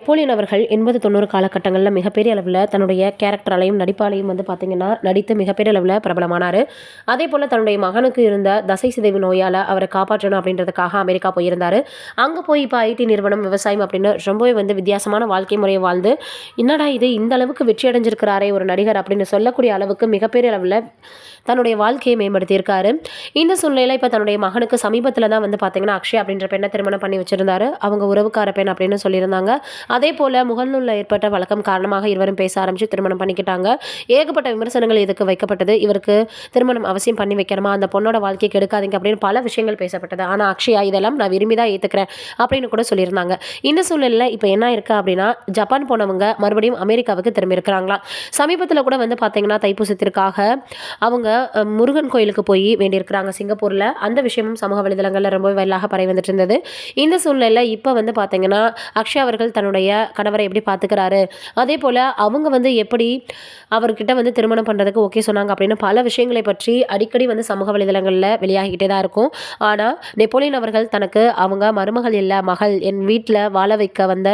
Napoleon அவர்கள் 80, 90 காலகட்டங்கள்ல மிகப்பெரிய அளவுல தன்னுடைய கேரக்டராலயும், நடிப்பாலயும் வந்து பார்த்தீங்கன்னா, நடித்து மிகப்பெரிய அளவுல பிரபலமானாரு. அதேபோல தன்னுடைய மகனுக்கு இருந்த தசை சிதைவு நோயால அவர காப்பாற்றணும் அப்படின்றதுக்காக அமெரிக்கா போயிருந்தாரு. அங்க போய் இப்ப ஐடி நிறுவனம், விவசாயம் அப்படின்னு ரொம்பவே வந்து வித்தியாசமான வாழ்க்கை முறைய வாழ்ந்து, என்னடா இது இந்த அளவுக்கு வெற்றி அடைஞ்சிருக்கிறாரே ஒரு நடிகர் அப்படின்னு சொல்லக்கூடிய அளவுக்கு மிகப்பெரிய அளவுல தன்னுடைய வாழ்க்கையை மேம்படுத்தியிருக்காரு. இந்த சூழ்நிலையில இப்ப தன்னுடைய மகனுக்கு சமீபத்தில தான் வந்து பார்த்தீங்கன்னா, அக்ஷயா அப்படின்ற பெண்ண திருமணம் பண்ணி வச்சிருந்தாரு. அவங்க உறவுக்கார பெண் அப்படின்னு சொல்லியிருந்தாங்க. அதேபோல முகநூல்ல ஏற்பட்ட வழக்கம் காரணமாக இருவரும் பேச ஆரம்பிச்சு திருமணம் பண்ணிக்கிட்டாங்க. ஏகப்பட்ட விமர்சனங்கள் இதுக்கு வைக்கப்பட்டது. இவருக்கு திருமணம் அவசியம் பண்ணி வைக்கணுமா? அந்த பொண்ணோட வாழ்க்கைய கெடுக்காதீங்க அப்படின்னு பல விஷயங்கள் பேசப்பட்டது. ஆனா அக்ஷயா இதெல்லாம் நான் விரும்பி தான் ஏத்துக்கிறேன் அப்படின்னு கூட சொல்லியிருந்தாங்க. இந்த சூழ்நிலையில இப்ப என்ன இருக்கு அப்படின்னா, ஜப்பான் போனவங்க மறுபடியும் அமெரிக்காவுக்கு திரும்பி இருக்கிறாங்களாம். சமீபத்தில கூட வந்து பார்த்தீங்கன்னா, தைப்பூசத்திற்காக அவங்க முருகன் கோயிலுக்கு போய் வேண்டியிருக்கிறாங்க சிங்கப்பூர்ல. அந்த விஷயமும் சமூக வலைதளங்கள்ல ரொம்பவே வைரலாக பரவி வந்துட்டு இருந்தது. இந்த சூழ்நிலையில இப்ப வந்து பார்த்தீங்கன்னா, அக்ஷயா அவர்கள் தன்னுடைய கணவரை எப்படி பார்த்துக்கிறாரு, அதேபோல அவங்க வந்து எப்படி அவர்கிட்ட வந்து திருமணம் பண்றதுக்கு ஓகே சொன்னாங்க அப்படின்னு பல விஷயங்களை பற்றி அடிக்கடி வந்து சமூக வலைதளங்கள்ல வெளியாகிக்கிட்டே தான் இருக்கும். ஆனா நெப்போலியன் அவர்கள் தனக்கு அவங்க மருமகள் இல்ல, மகள், என் வீட்ல வாழ வைக்க வந்த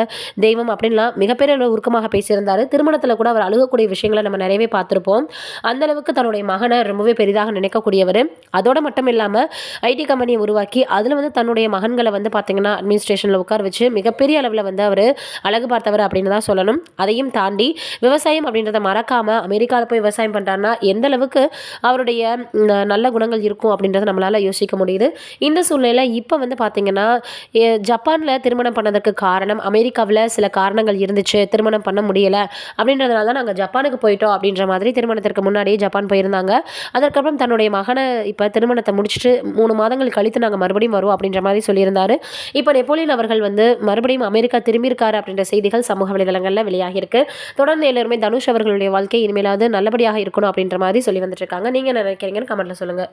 தெய்வம் அப்படின்லாம் மிகப்பெரிய அளவு உருக்கமாக பேசியிருந்தாரு. திருமணத்துல கூட அவர் அழுகக்கூடிய விஷயங்களை நம்ம நிறையவே பார்த்திருப்போம். அந்த அளவுக்கு தன்னுடைய மகனை ரொம்பவே பெரிதாக நினைக்கக்கூடியவர். அதோட மட்டும் இல்லாம ஐடி கம்பெனியை உருவாக்கி அதுல வந்து தன்னுடைய மகன்களை வந்து பார்த்தீங்கன்னா அட்மினிஸ்ட்ரேஷன்ல உட்கார வச்சு மிகப்பெரிய அளவில் வந்து அவர் அழகு பார்த்தவர் அப்படின்னு தான் சொல்லணும். அதையும் தாண்டி விவசாயம் அப்படின்றத மறக்காம அமெரிக்காவில் போய் விவசாயம் பண்றாருன்னா எந்த அளவுக்கு அவருடைய நல்ல குணங்கள் இருக்கும் அப்படின்றத நம்மளால யோசிக்க முடியுது. இந்த சூழ்நிலையில இப்போ வந்து பார்த்தீங்கன்னா, ஜப்பான்ல திருமணம் பண்ணதற்கு காரணம் அமெரிக்காவில் சில காரணங்கள் இருந்துச்சு, திருமணம் பண்ண முடியல அப்படின்றதுனால தான் நாங்கள் ஜப்பானுக்கு போயிட்டோம் அப்படின்ற மாதிரி திருமணத்திற்கு முன்னாடியே ஜப்பான் போயிருந்தாங்க. அதற்கப்புறம் தன்னுடைய மகனை இப்போ திருமணத்தை முடிச்சுட்டு 3 மாதங்கள் கழித்து நாங்கள் மறுபடியும் வருவோம் அப்படின்ற மாதிரி சொல்லியிருந்தாரு. இப்போ நெப்போலியன் அவர்கள் வந்து மறுபடியும் அமெரிக்கா திரும்பியிருக்காரு அப்படின்ற செய்திகள் சமூக வலைதளங்களில் வெளியாகியிருக்கு. தொடர்ந்து எல்லாருமே தனுஷ் அவர்களுடைய வாழ்க்கை இனிமேலாவது நல்லபடியாக இருக்கணும் அப்படின்ற மாதிரி சொல்லி வந்துட்டு இருக்காங்க. நீங்க என்ன நினைக்கிறீங்கன்னு கமெண்ட்ல சொல்லுங்க.